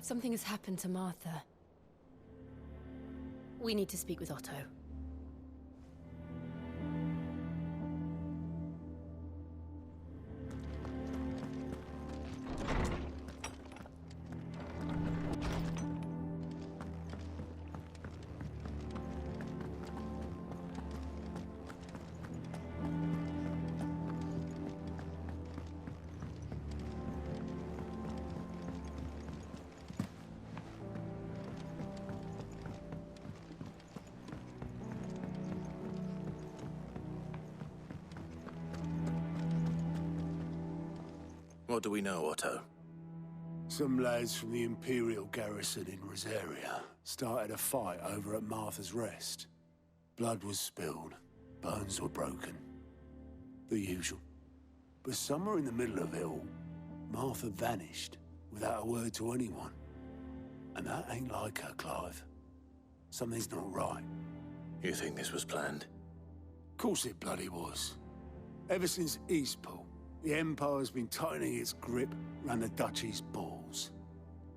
Something has happened to Martha. We need to speak with Otto. What do we know, Otto? Some lads from the Imperial garrison in Rosaria started a fight over at Martha's Rest. Blood was spilled, bones were broken. The usual. But somewhere in the middle of it all, Martha vanished without a word to anyone. And that ain't like her, Clive. Something's not right. You think this was planned? Of course it bloody was. Ever since Eastpool, the Empire's been tightening its grip round the Duchy's balls.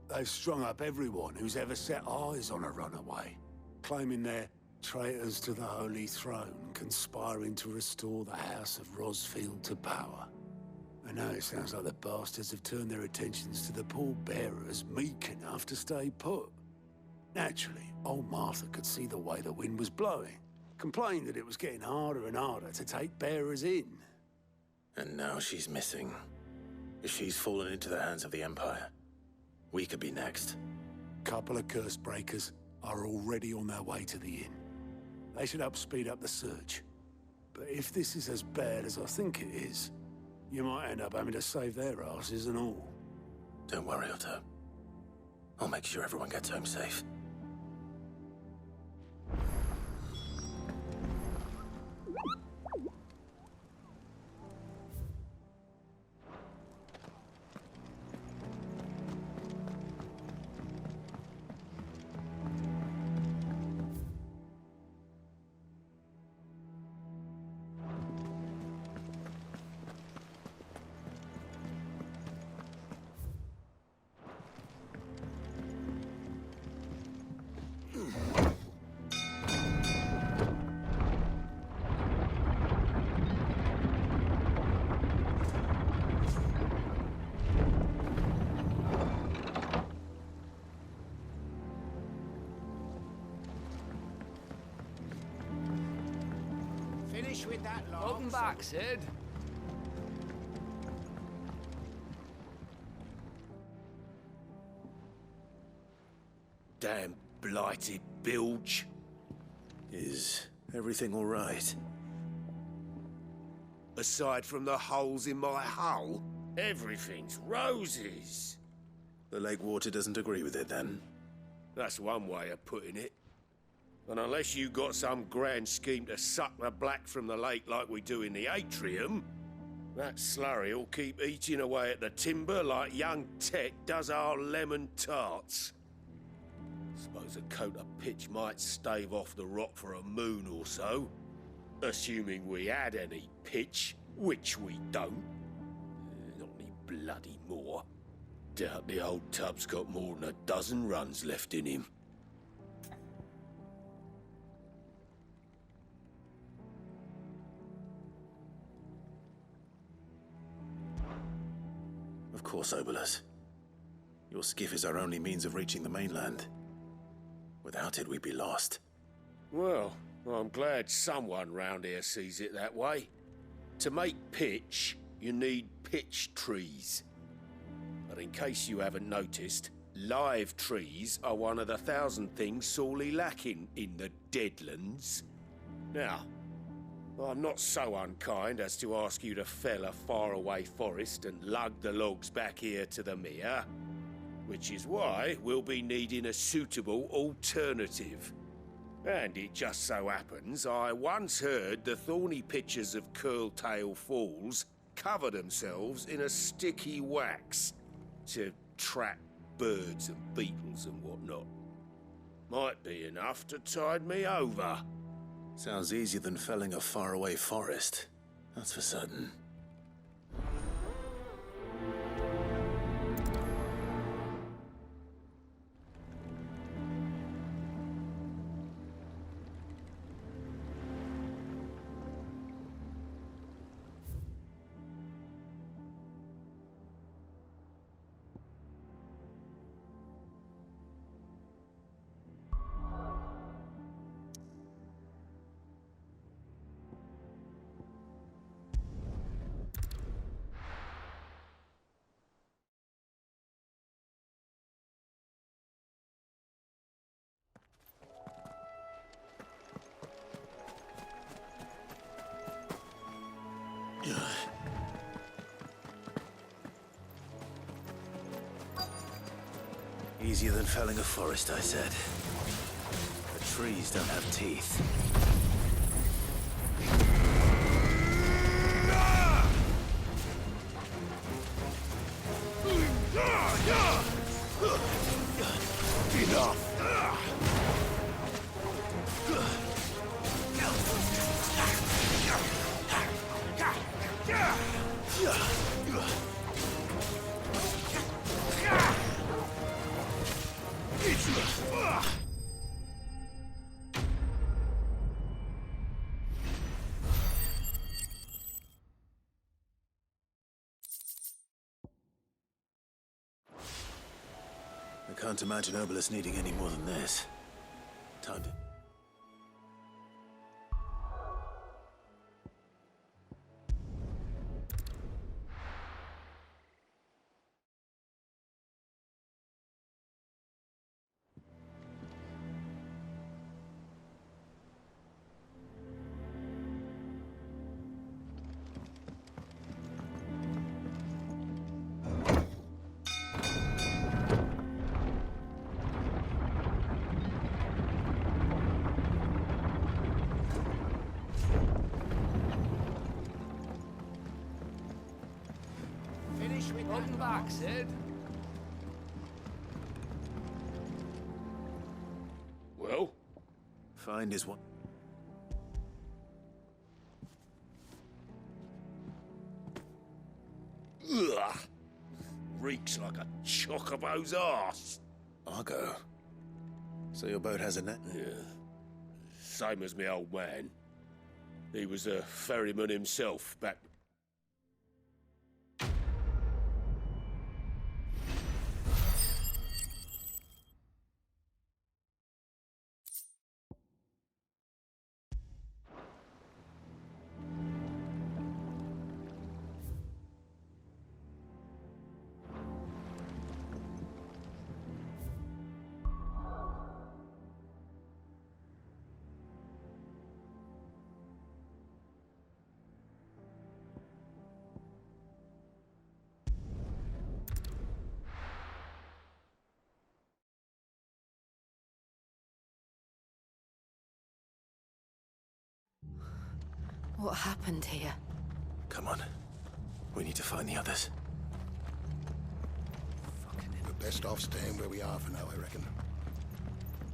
They've strung up everyone who's ever set eyes on a runaway, claiming they're traitors to the Holy Throne, conspiring to restore the House of Rosfield to power. And now it sounds like the bastards have turned their attentions to the pallbearers meek enough to stay put. Naturally, old Martha could see the way the wind was blowing, complained that it was getting harder and harder to take bearers in. And now she's missing. If she's fallen into the hands of the Empire, we could be next. Couple of curse breakers are already on their way to the inn. They should help speed up the search. But if this is as bad as I think it is, you might end up having to save their asses and all. Don't worry, Otto. I'll make sure everyone gets home safe. Finish with that lot. Welcome back, Sid. Damn blighted bilge. Is everything all right? Aside from the holes in my hull, everything's roses. The lake water doesn't agree with it, then? That's one way of putting it. And unless you got some grand scheme to suck the black from the lake like we do in the atrium, that slurry'll keep eating away at the timber like young Tech does our lemon tarts. Suppose a coat of pitch might stave off the rot for a moon or so. Assuming we had any pitch, which we don't. Not any bloody more. Doubt the old tub's got more than a dozen runs left in him. Of course, Obolus. Your skiff is our only means of reaching the mainland. Without it, we'd be lost. Well, I'm glad someone round here sees it that way. To make pitch, you need pitch trees. But in case you haven't noticed, live trees are one of the 1,000 things sorely lacking in the Deadlands. Now, I'm not so unkind as to ask you to fell a faraway forest and lug the logs back here to the mere, which is why we'll be needing a suitable alternative. And it just so happens I once heard the thorny pitchers of Curltail Falls cover themselves in a sticky wax to trap birds and beetles and whatnot. Might be enough to tide me over. Sounds easier than felling a faraway forest. That's for certain. Easier than felling a forest, I said. The trees don't have teeth. Enough! I can't imagine Obelisk needing any more than this. Time to... Welcome back, Sid. Well? Find is what... Ugh! Reeks like a chocobo's arse. Argo. So your boat has a net? Yeah. Same as me old man. He was a ferryman himself back... What happened here? Come on. We need to find the others. We're best off staying where we are for now, I reckon.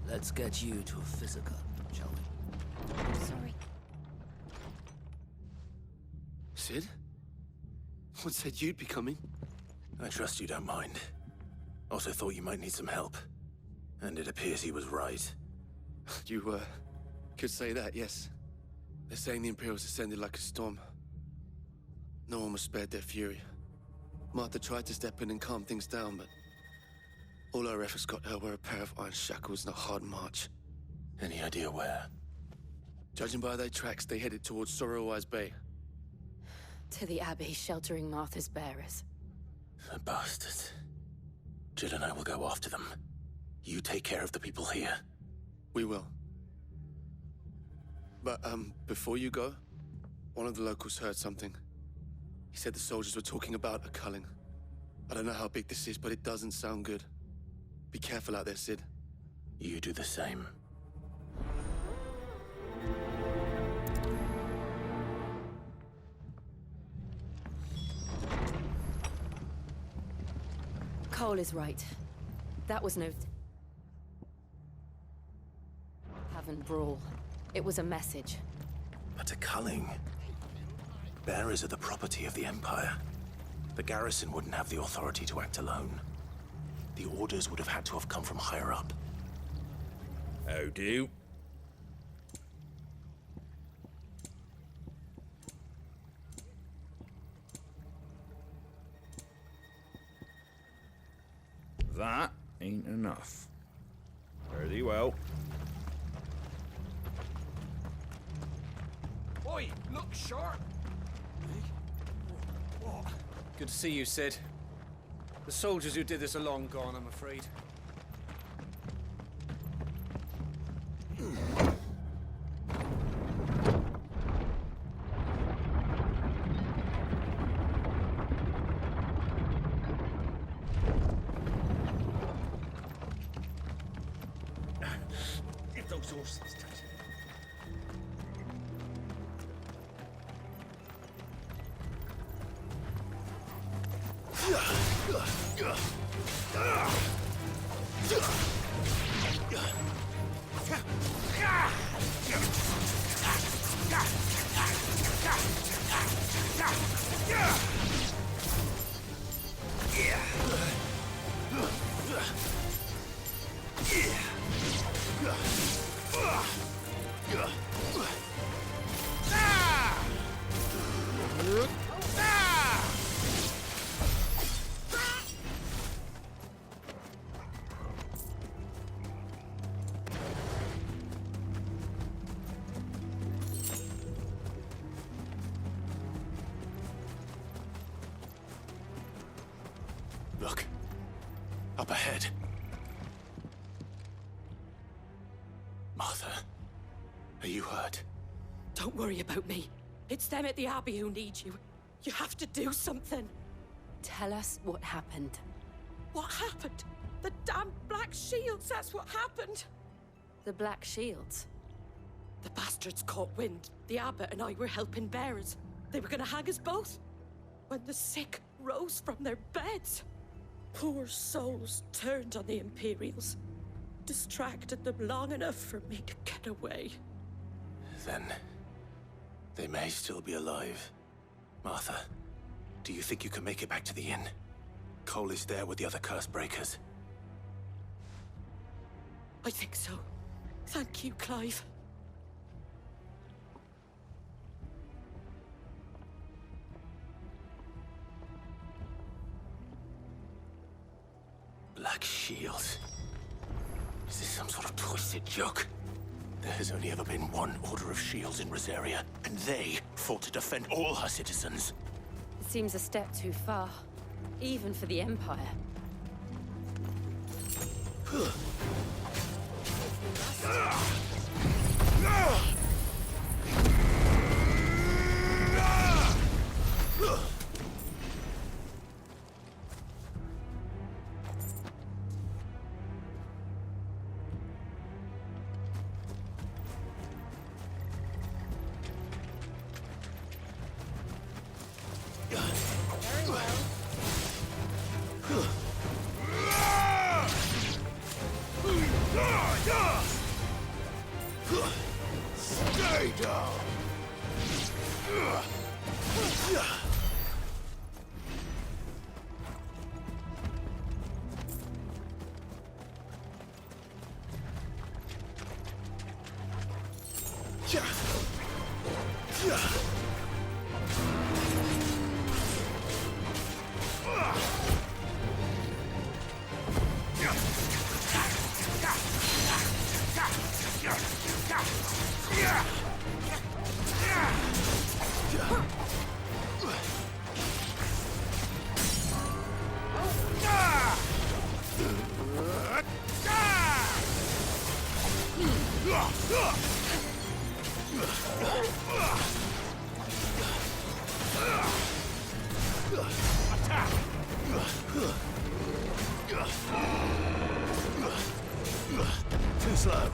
Let's get you to a physical, shall we? Sorry. Sid? What said you'd be coming? I trust you don't mind. Also thought you might need some help. And it appears he was right. You, could say that, yes. They're saying the Imperials descended like a storm. No one was spared their fury. Martha tried to step in and calm things down, but all our efforts got her were a pair of iron shackles and a hard march. Any idea where? Judging by their tracks, they headed towards Sorrowwise Bay. To the Abbey, sheltering Martha's bearers. The bastards. Jill and I will go after them. You take care of the people here. We will. But, before you go, one of the locals heard something. He said the soldiers were talking about a culling. I don't know how big this is, but it doesn't sound good. Be careful out there, Sid. You do the same. Cole is right. That was no... Haven't brawl. It was a message. But a culling. Bearers are the property of the Empire. The garrison wouldn't have the authority to act alone. The orders would have had to have come from higher up. How do? That ain't enough. Fare thee well. Oi, look sharp! What? Good to see you, Sid. The soldiers who did this are long gone, I'm afraid. Look. Up ahead. Martha, are you hurt? Don't worry about me. It's them at the Abbey who need you. You have to do something. Tell us what happened. What happened? The damn Black Shields, that's what happened. The Black Shields? The bastards caught wind. The abbot and I were helping bearers. They were gonna hang us both. When the sick rose from their beds. Poor souls turned on the Imperials. Distracted them long enough for me to get away. Then they may still be alive. Martha, do you think you can make it back to the inn? Cole is there with the other curse breakers. I think so. Thank you, Clive. Black Shields. Is this some sort of twisted joke? There has only ever been one Order of Shields in Rosaria, and they fought to defend all her citizens. It seems a step too far, even for the Empire. Stay down! Too slow.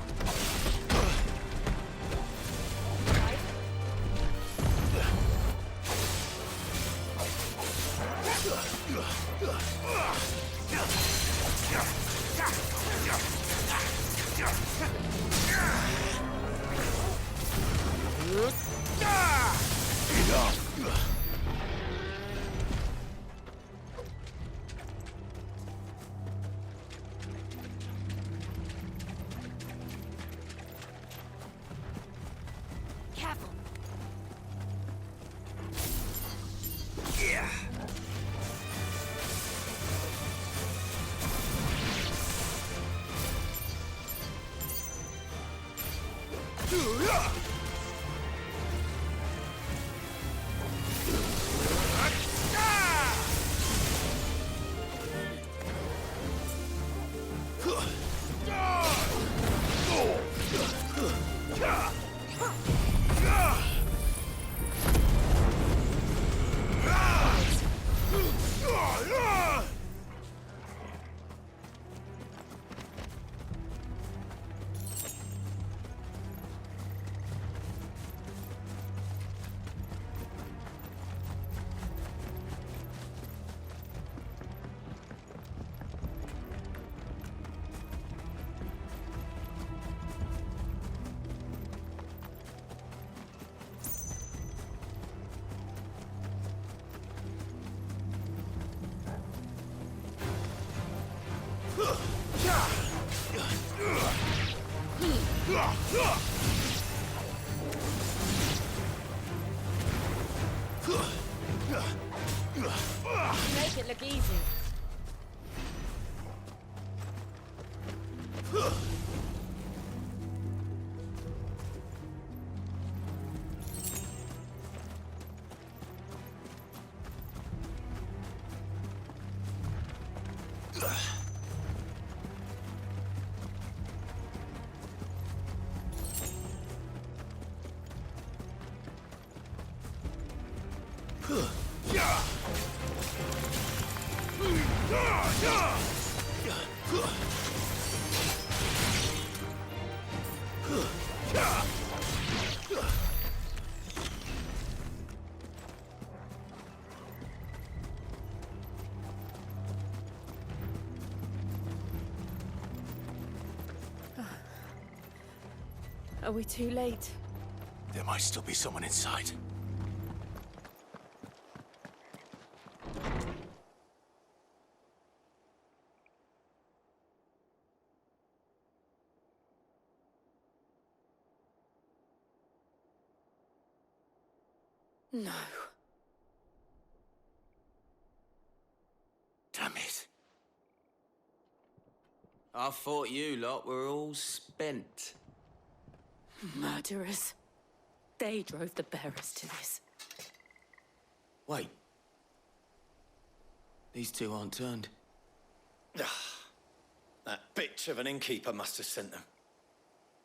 Careful. Make it look easy. Are we too late? There might still be someone inside. No. Damn it. I thought you lot were all spent. Murderers. They drove the bearers to this. Wait. These two aren't turned. That bitch of an innkeeper must have sent them.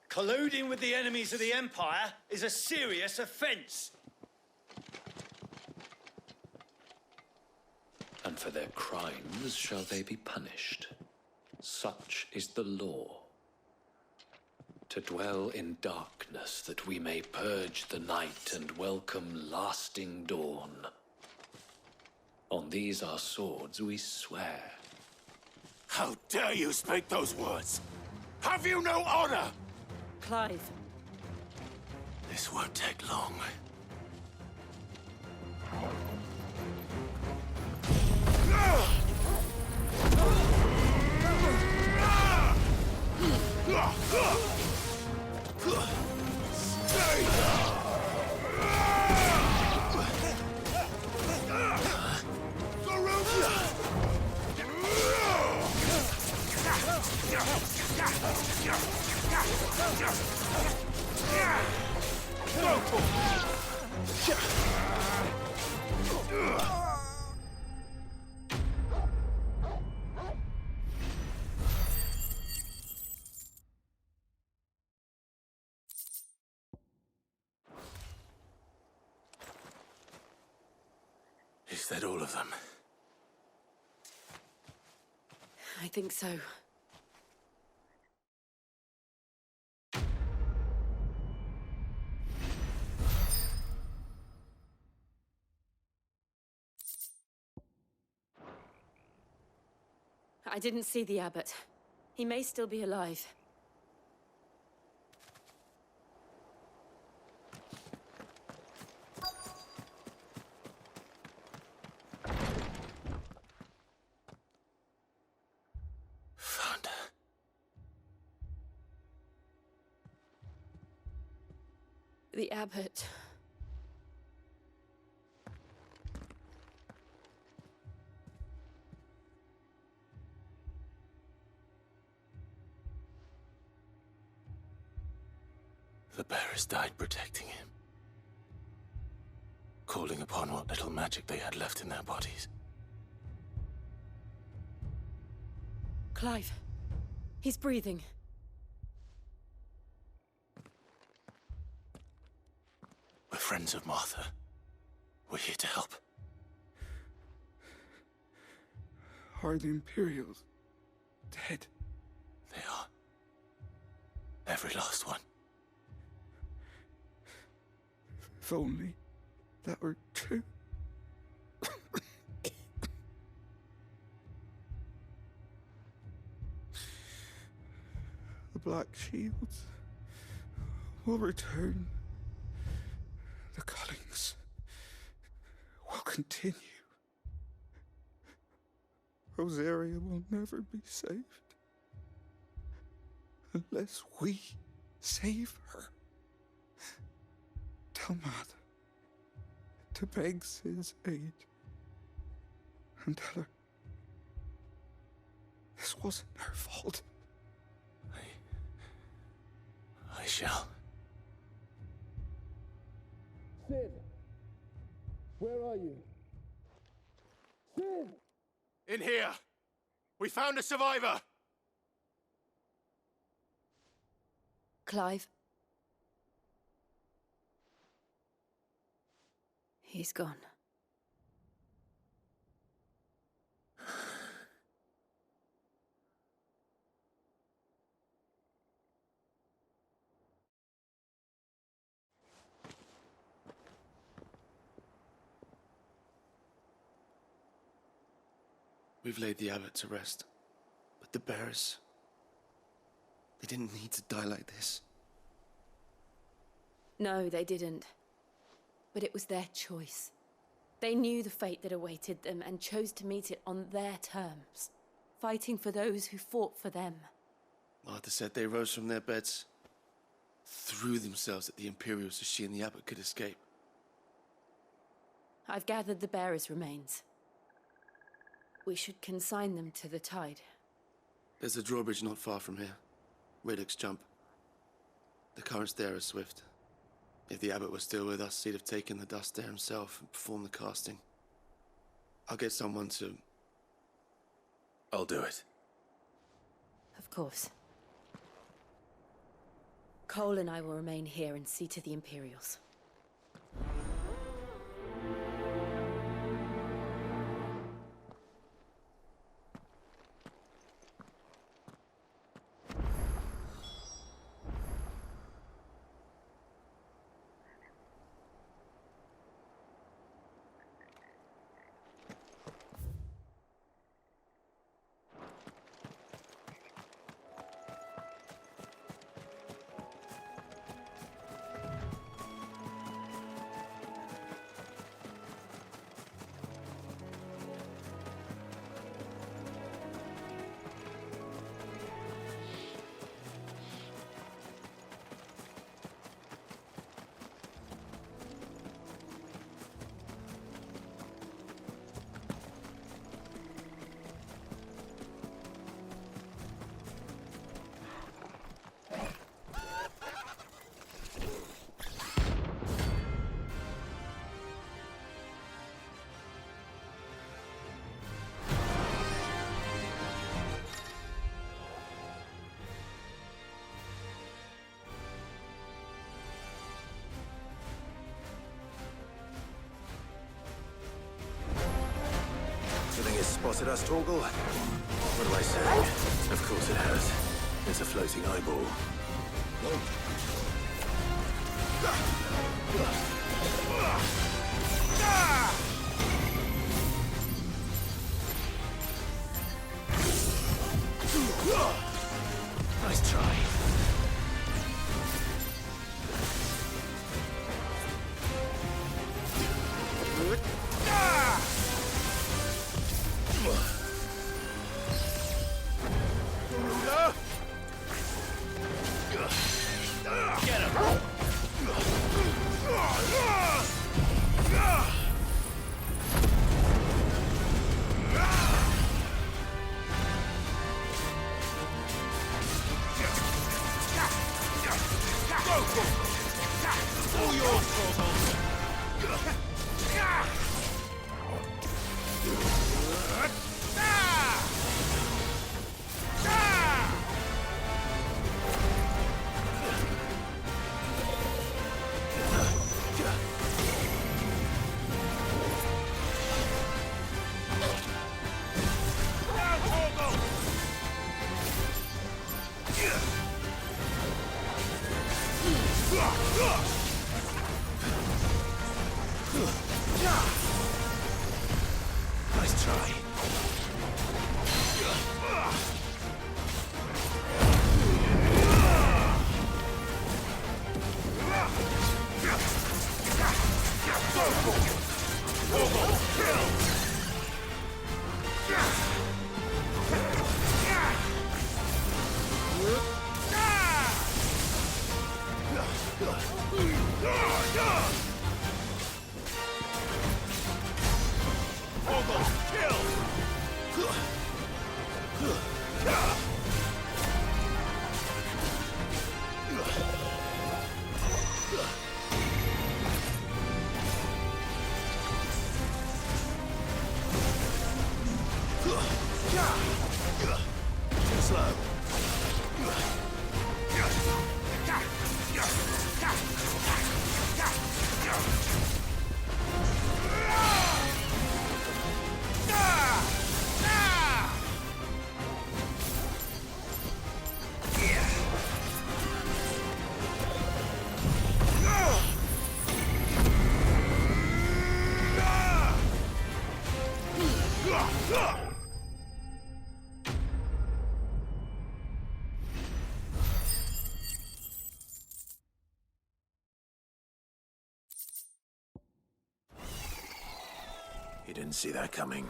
Colluding with the enemies of the Empire is a serious offense. And for their crimes shall they be punished. Such is the law. To dwell in darkness, that we may purge the night and welcome lasting dawn. On these our swords we swear. How dare you speak those words? Have you no honor? Clive. This won't take long. Is that all of them? I think so. I didn't see the abbot. He may still be alive. Found her. The abbot. The bearers died protecting him. Calling upon what little magic they had left in their bodies. Clive. He's breathing. We're friends of Martha. We're here to help. Are the Imperials dead? They are. Every last one. If only that were true. The Black Shields will return. The cullings will continue. Rosaria will never be saved unless we Save her. Tell Mother to beg Sid's aid. And tell her this wasn't her fault. I shall. Sid! Where are you? Sid! In here! We found a survivor! Clive. He's gone. We've laid the abbot to rest, but the bearers, they didn't need to die like this. No, they didn't. But it was their choice. They knew the fate that awaited them and chose to meet it on their terms, fighting for those who fought for them. Martha said they rose from their beds, threw themselves at the Imperials so she and the abbot could escape. I've gathered the bearers' remains. We should consign them to the tide. There's a drawbridge not far from here. Riddick's Jump. The currents there are swift. If the abbot was still with us, he'd have taken the dust there himself and performed the casting. I'll get someone to... I'll do it. Of course. Cole and I will remain here and see to the Imperials. Spotted us, Torgal? What do I say? Of course it has. It's a floating eyeball. Nice try. You didn't see that coming.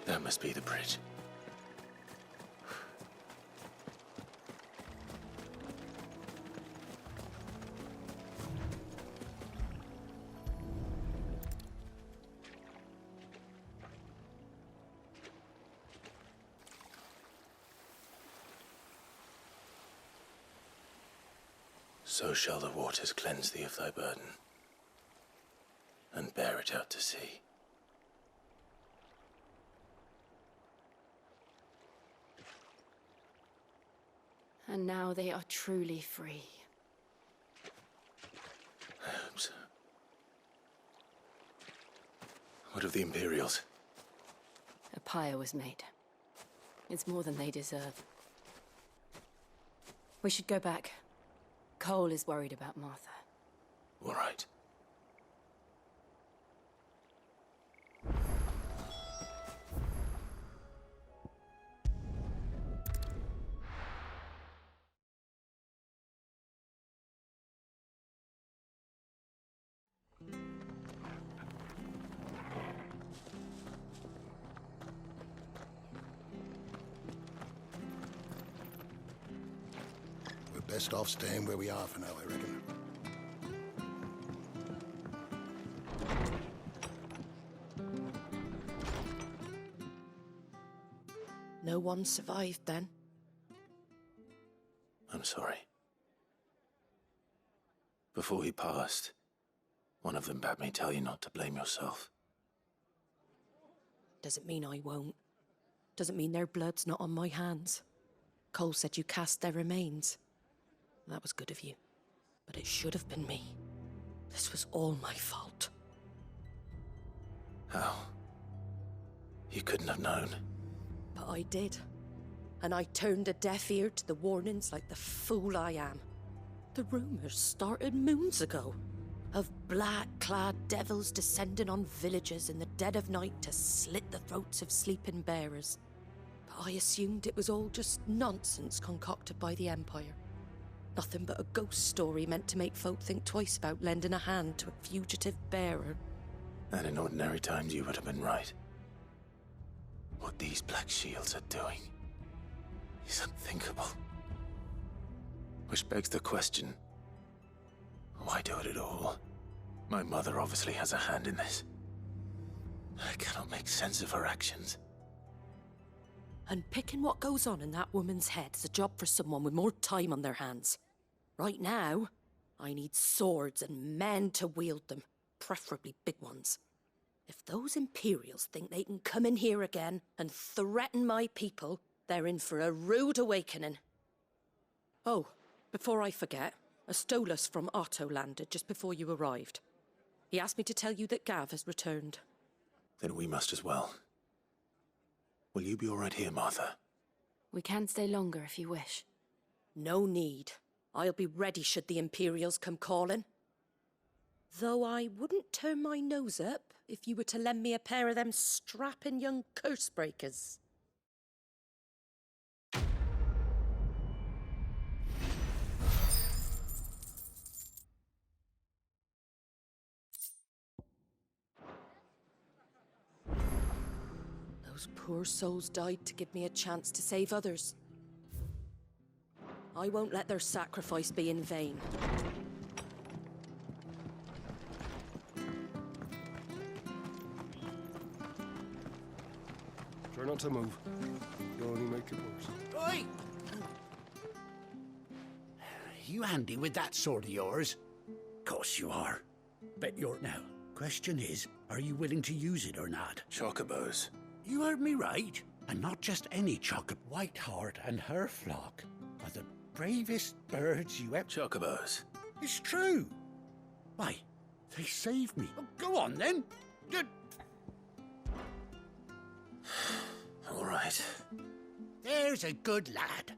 That must be the bridge. So shall the waters cleanse thee of thy burden, and bear it out to sea. And now they are truly free. I hope so. What of the Imperials? A pyre was made. It's more than they deserve. We should go back. Cole is worried about Martha. All right. Best off staying where we are for now, I reckon. No one survived then? I'm sorry. Before he passed, one of them bade me tell you not to blame yourself. Doesn't mean I won't. Doesn't mean their blood's not on my hands. Cole said you cast their remains. That was good of you. But it should have been me. This was all my fault. How? You couldn't have known. But I did. And I turned a deaf ear to the warnings like the fool I am. The rumors started moons ago. Of black-clad devils descending on villages in the dead of night to slit the throats of sleeping bearers. But I assumed it was all just nonsense concocted by the Empire. Nothing but a ghost story meant to make folk think twice about lending a hand to a fugitive bearer. And in ordinary times you would have been right. What these Black Shields are doing is unthinkable. Which begs the question, why do it at all? My mother obviously has a hand in this. I cannot make sense of her actions. And picking what goes on in that woman's head is a job for someone with more time on their hands. Right now, I need swords and men to wield them, preferably big ones. If those Imperials think they can come in here again and threaten my people, they're in for a rude awakening. Oh, before I forget, a Stolas from Otto landed just before you arrived. He asked me to tell you that Gav has returned. Then we must as well. Will you be all right here, Martha? We can stay longer if you wish. No need. I'll be ready should the Imperials come calling. Though I wouldn't turn my nose up if you were to lend me a pair of them strapping young curse-breakers. Those poor souls died to give me a chance to save others. I won't let their sacrifice be in vain. Try not to move. You'll only make it worse. Oi! You handy with that sword of yours? Course you are. Bet you're... Now, question is, are you willing to use it or not? Chocobos. You heard me right. And not just any chocobo. Whiteheart and her flock are the bravest birds you ever... Chocobos. It's true. Why, they saved me. Oh, go on, then. All right. There's a good lad.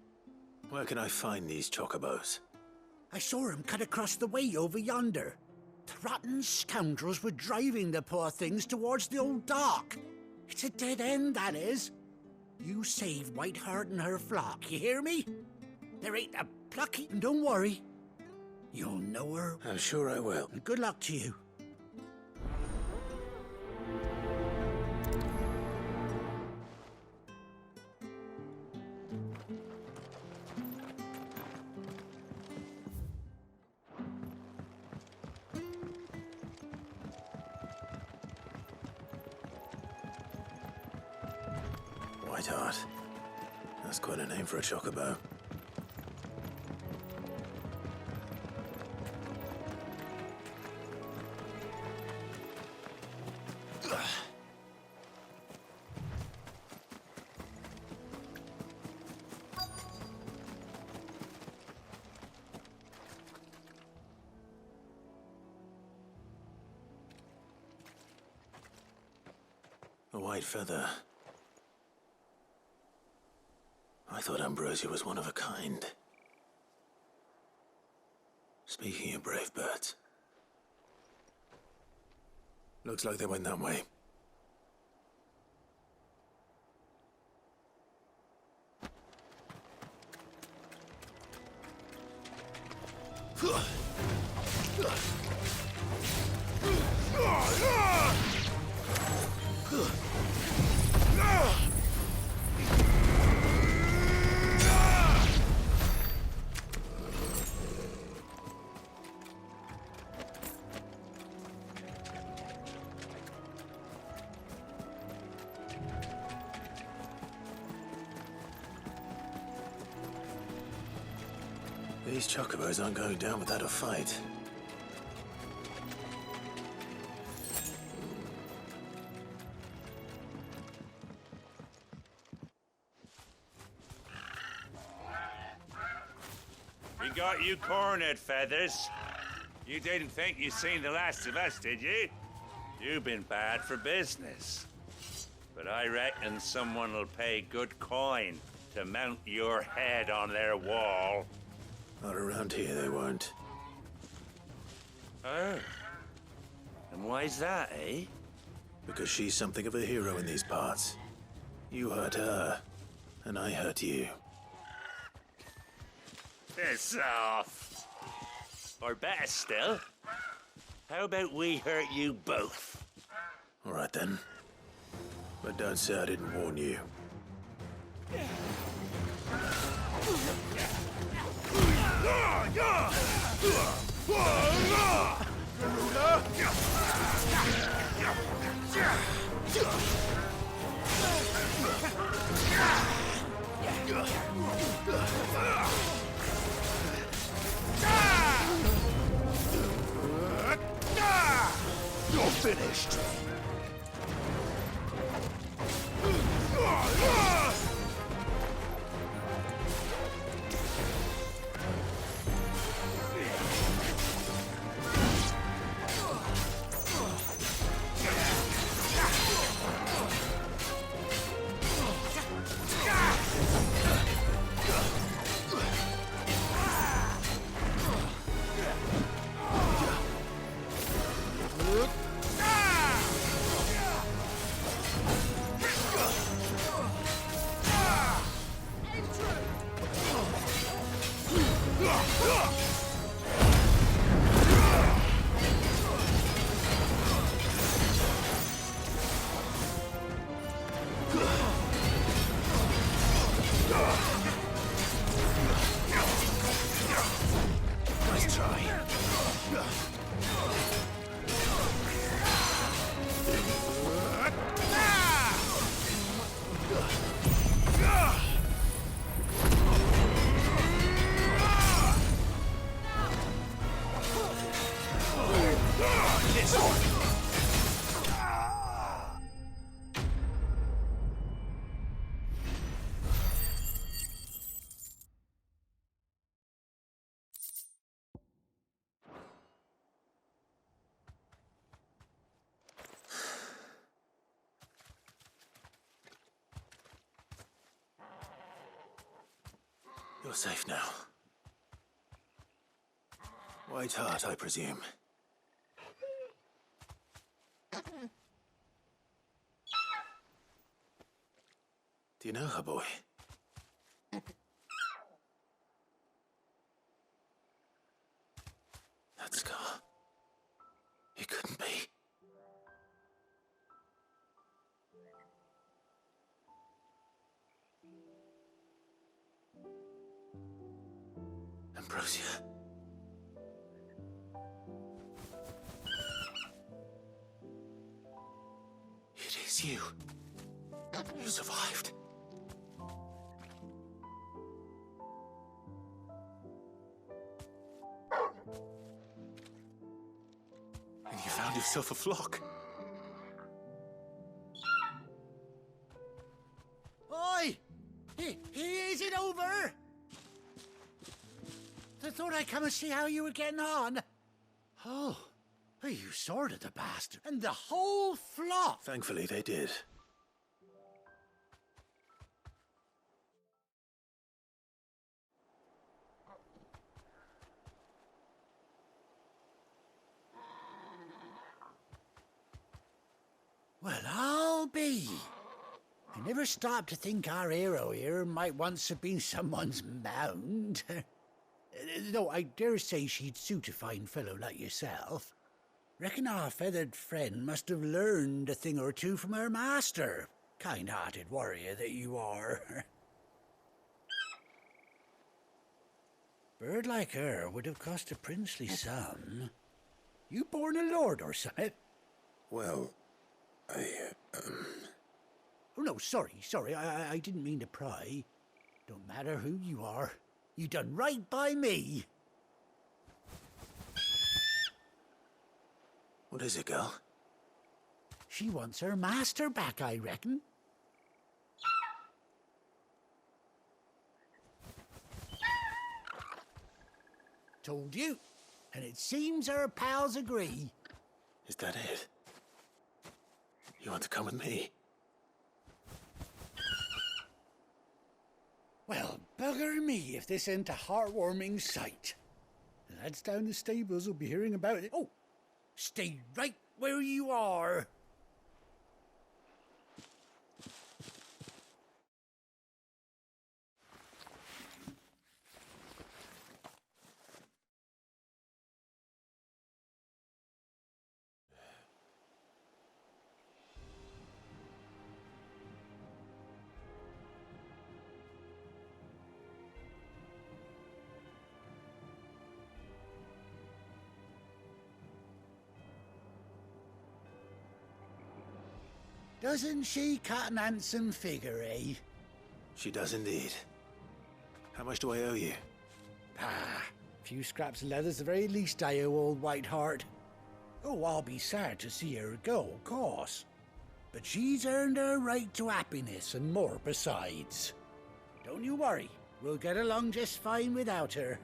Where can I find these chocobos? I saw him cut across the way over yonder. The rotten scoundrels were driving the poor things towards the old dock. It's a dead end, that is. You save Whiteheart and her flock, you hear me? There ain't a plucky... And don't worry. You'll know her. I'm sure I will. And good luck to you. Whiteheart. That's quite a name for a chocobo. A white feather. I thought Ambrosia was one of a kind. Speaking of brave birds. Looks like they went that way. These chocobos aren't going down without a fight. We got you cornered, Feathers. You didn't think you'd seen the last of us, did you? You've been bad for business. But I reckon someone will pay good coin to mount your head on their wall. Not around here, they won't. Oh. And why's that, eh? Because she's something of a hero in these parts. You hurt her, and I hurt you. Piss off. Or better still, how about we hurt you both? All right, then. But don't say I didn't warn you. You're finished. You're safe now. White heart, I presume. Do you know her, boy? That scar. It couldn't be. Ambrosia. It is you. You survived. And you found yourself a flock. Oi! Is it over? I thought I'd come and see how you were getting on. Oh, you sorted the bastard. And the whole flock. Thankfully, they did. Well, I'll be. I never stopped to think our hero here might once have been someone's mound. Though I dare say she'd suit a fine fellow like yourself. Reckon our feathered friend must have learned a thing or two from her master. Kind-hearted warrior that you are. Bird like her would have cost a princely sum. You born a lord or something? Well, Oh, no, sorry. I didn't mean to pry. Don't matter who you are. You done right by me. What is it, girl? She wants her master back, I reckon. Told you. And it seems her pals agree. Is that it? You want to come with me? Well, bugger me if this ain't a heartwarming sight. The lads down the stables will be hearing about it. Oh, stay right where you are. Doesn't she cut an handsome figure, eh? She does indeed. How much do I owe you? Ah, a few scraps of leather's the very least I owe old Whiteheart. Oh, I'll be sad to see her go, of course. But she's earned her right to happiness and more besides. Don't you worry, we'll get along just fine without her.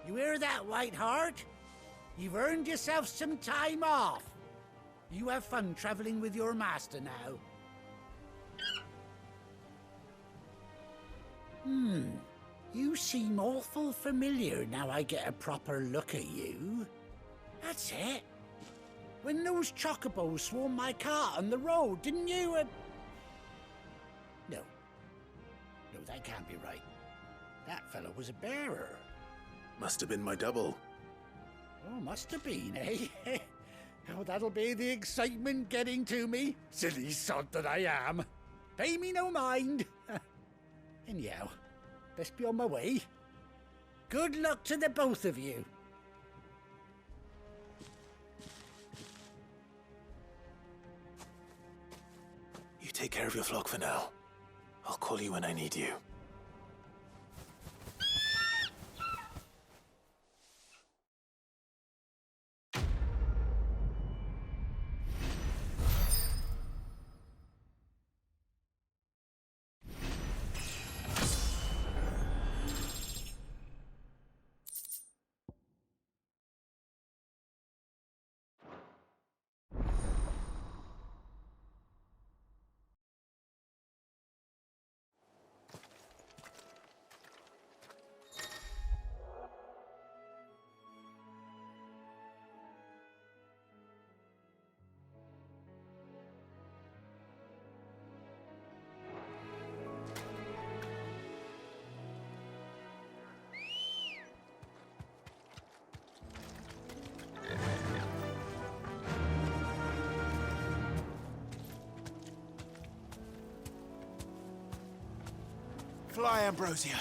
You hear that, Whiteheart? You've earned yourself some time off. You have fun traveling with your master now. You seem awful familiar now I get a proper look at you. That's it. When those chocobos swarmed my cart on the road, didn't you? No, that can't be right. That fellow was a bearer. Must have been my double. Oh, must have been, eh? Oh, that'll be the excitement getting to me. Silly sod that I am. Pay me no mind. Anyhow, best be on my way. Good luck to the both of you. You take care of your flock for now. I'll call you when I need you. Fly, Ambrosia.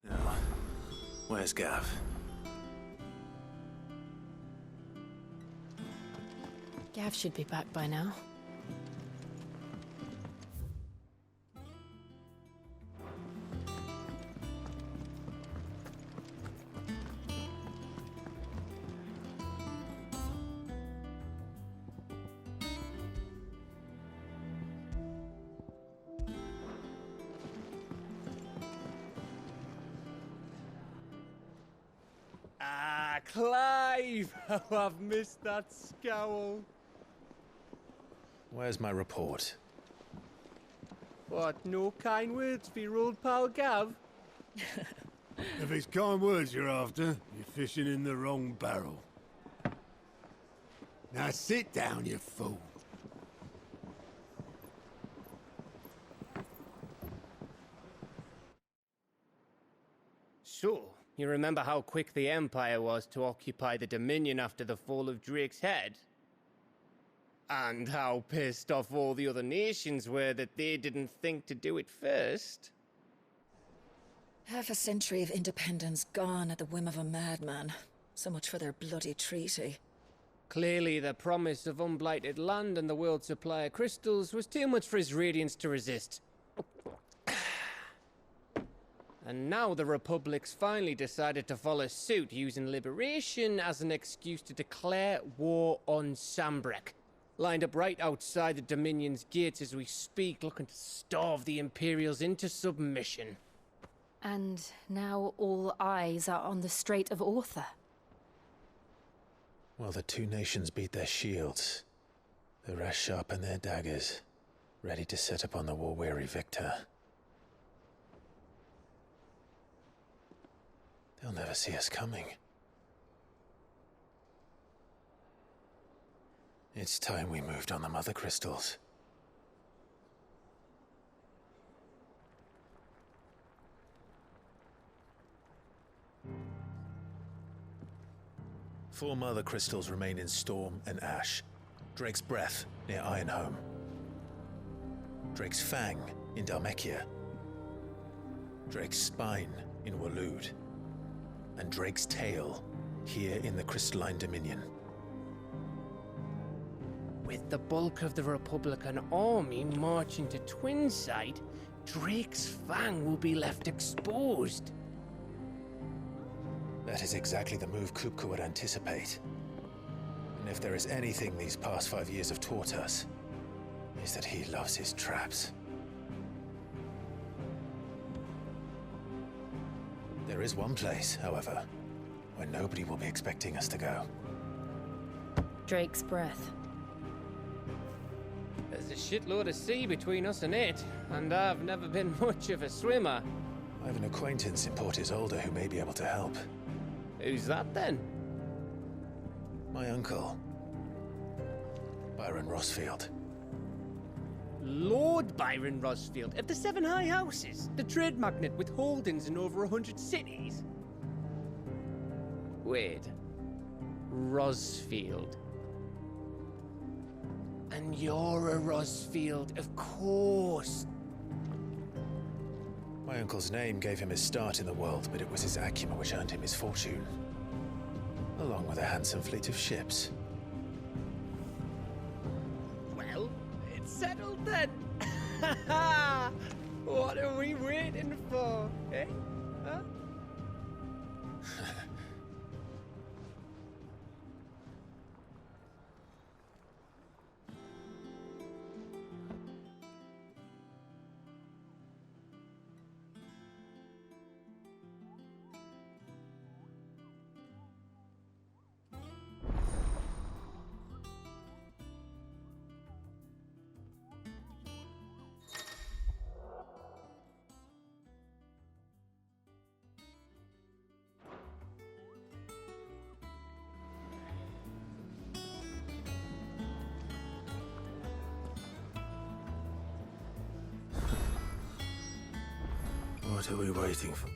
Now, where's Gav? Gav should be back by now. Clive! Oh, I've missed that scowl. Where's my report? What, no kind words for your old pal Gav? If it's kind words you're after, you're fishing in the wrong barrel. Now sit down, you fool. So, you remember how quick the Empire was to occupy the Dominion after the fall of Drake's head? And how pissed off all the other nations were that they didn't think to do it first? Half a century of independence gone at the whim of a madman. So much for their bloody treaty. Clearly, the promise of unblighted land and the world's supply of crystals was too much for his radiance to resist. And now the Republic's finally decided to follow suit, using liberation as an excuse to declare war on Sambrek. Lined up right outside the Dominion's gates as we speak, looking to starve the Imperials into submission. And now all eyes are on the Strait of Äther. Well, the two nations beat their shields. The rest sharpen their daggers, ready to set upon the war-weary victor. They'll never see us coming. It's time we moved on the mother crystals. Four mother crystals remain in Storm and Ash. Drake's Breath near Ironhome. Drake's Fang in Dhalmekia. Drake's Spine in Waloed. And Drake's Tail here in the Crystalline Dominion. With the bulk of the Republican army marching to Twinside, Drake's Fang will be left exposed. That is exactly the move Kupka would anticipate. And if there is anything these past 5 years have taught us, is that he loves his traps. There is one place, however, where nobody will be expecting us to go. Drake's Breath. There's a shitload of sea between us and it, and I've never been much of a swimmer. I have an acquaintance in Port Isolde who may be able to help. Who's that then? My uncle, Byron Rosfield. Lord Byron Rosfield of the Seven High Houses, the trade magnate with holdings in over 100 cities. Wait, Rosfield. And you're a Rosfield, of course. My uncle's name gave him his start in the world, but it was his acumen which earned him his fortune. Along with a handsome fleet of ships. Well, it's settled then. What are we waiting for, eh? Huh? What are we waiting for?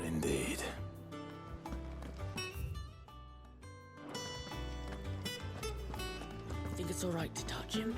Indeed. Think it's all right to touch him?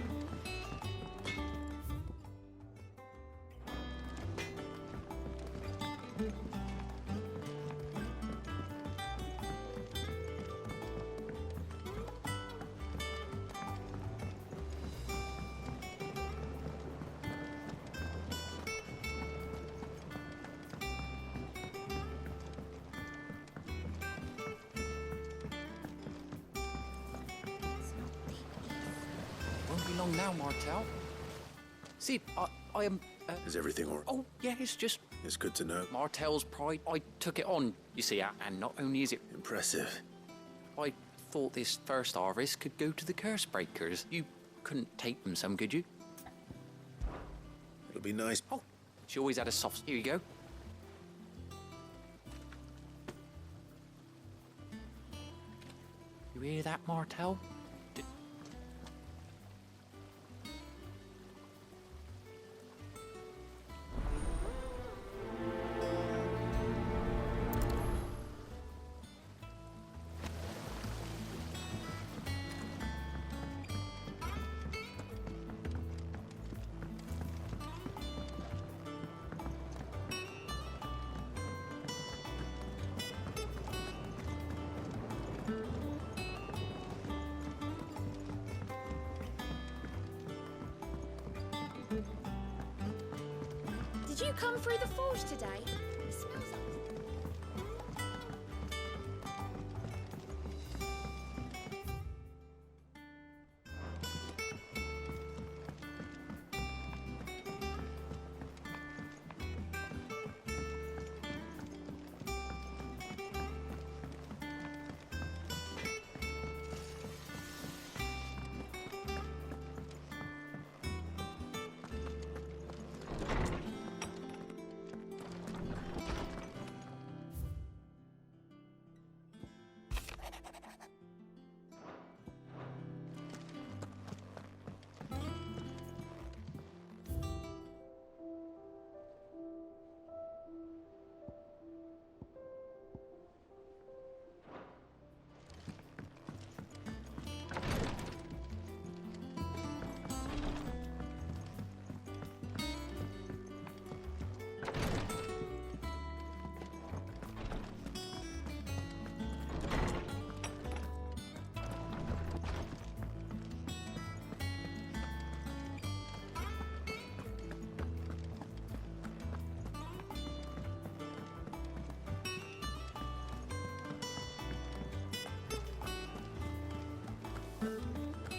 Won't be long now, Martel. See, I am... Is everything all right? Oh, yeah, it's just... It's good to know. Martel's pride. I took it on, you see, and not only is it... Impressive. I thought this first harvest could go to the curse breakers. You couldn't take them some, could you? It'll be nice. Oh, she always had a soft... Here you go. You hear that, Martel? Did you come through the forge today? It smells like...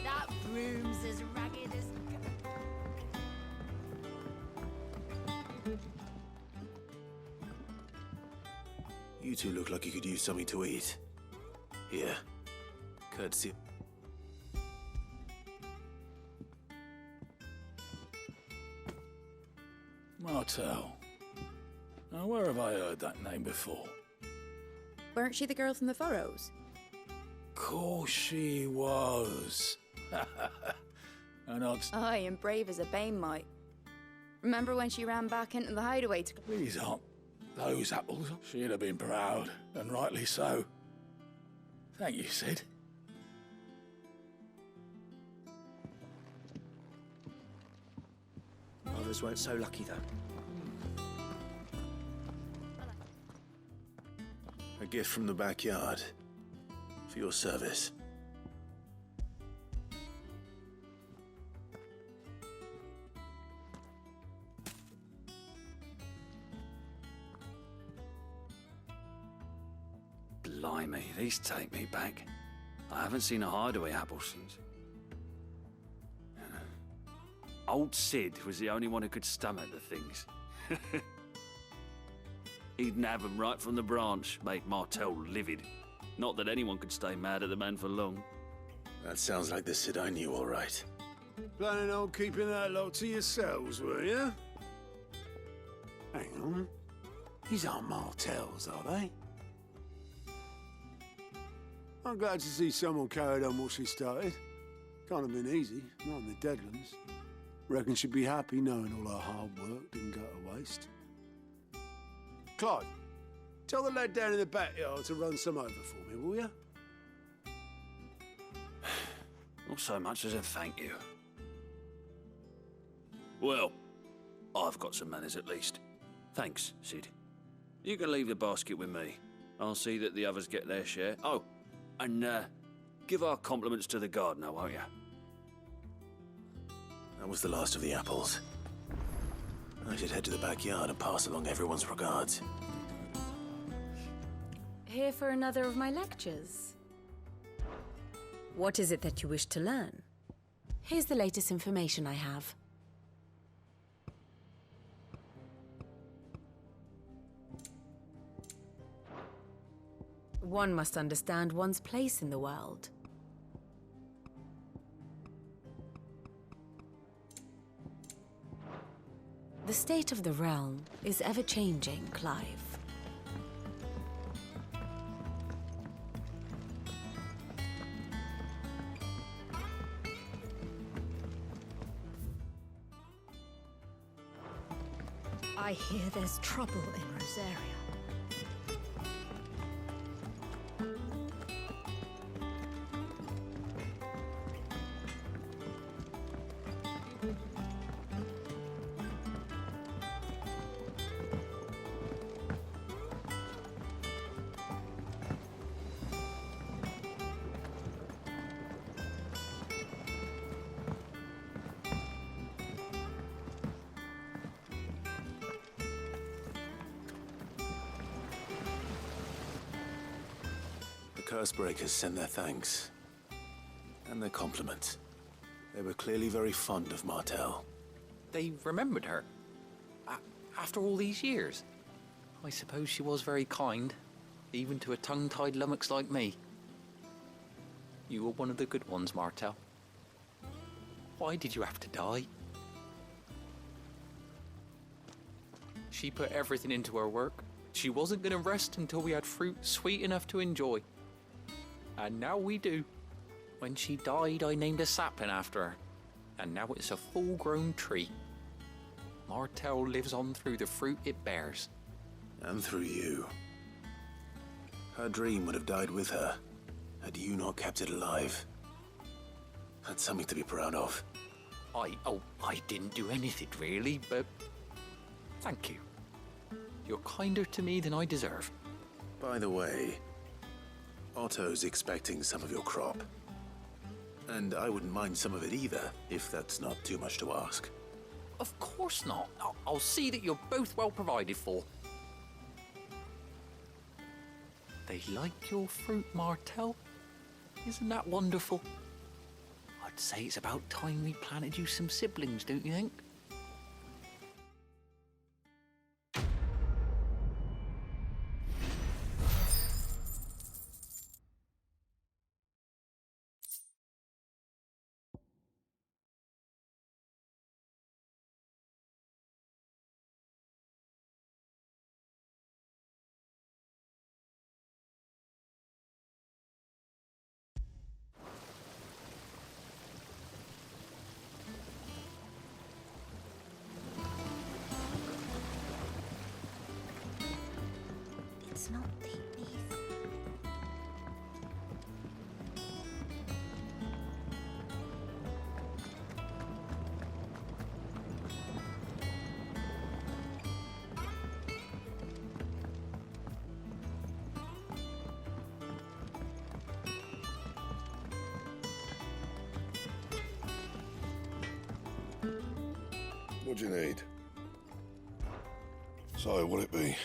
That broom's as ragged as... You two look like you could use something to eat. Here. Courtesy. Martel. Now, where have I heard that name before? Weren't she the girl from the Furrows? Course she was. And Aye, and brave as a bane might. Remember when she ran back into the hideaway to... These aren't those apples. She'd have been proud, and rightly so. Thank you, Sid. Others weren't so lucky, though. A gift from the backyard. For your service. Blimey, these take me back. I haven't seen a hideaway apple since. Old Sid was the only one who could stomach the things. He'd nab 'em right from the branch, make Martel livid. Not that anyone could stay mad at the man for long. That sounds like the Sid I knew, all right. Planning on keeping that lot to yourselves, were you? Hang on. These aren't Martels, are they? I'm glad to see someone carried on what she started. Can't have been easy, not in the Deadlands. Reckon she'd be happy knowing all her hard work didn't go to waste. Clive, tell the lad down in the backyard to run some over for me, will you? Not so much as a thank you. Well, I've got some manners at least. Thanks, Sid. You can leave the basket with me. I'll see that the others get their share. Oh, and give our compliments to the gardener, won't you? That was the last of the apples. I should head to the backyard and pass along everyone's regards. Here for another of my lectures. What is it that you wish to learn? Here's the latest information I have. One must understand one's place in the world. The state of the realm is ever-changing, Clive. I hear there's trouble in Rosaria. Cursebreakers sent their thanks. And their compliments. They were clearly very fond of Martel. They remembered her. After all these years. I suppose she was very kind, even to a tongue-tied lummox like me. You were one of the good ones, Martel. Why did you have to die? She put everything into her work. She wasn't going to rest until we had fruit sweet enough to enjoy. And now we do. When she died, I named a sapling after her. And now it's a full-grown tree. Martel lives on through the fruit it bears. And through you. Her dream would have died with her, had you not kept it alive. That's something to be proud of. I didn't do anything really, but thank you. You're kinder to me than I deserve. By the way, Otto's expecting some of your crop. And I wouldn't mind some of it either, if that's not too much to ask. Of course not. I'll see that you're both well provided for. They like your fruit, Martel. Isn't that wonderful? I'd say it's about time we planted you some siblings, don't you think? It's not the Heath. What do you need? So, what'll it be?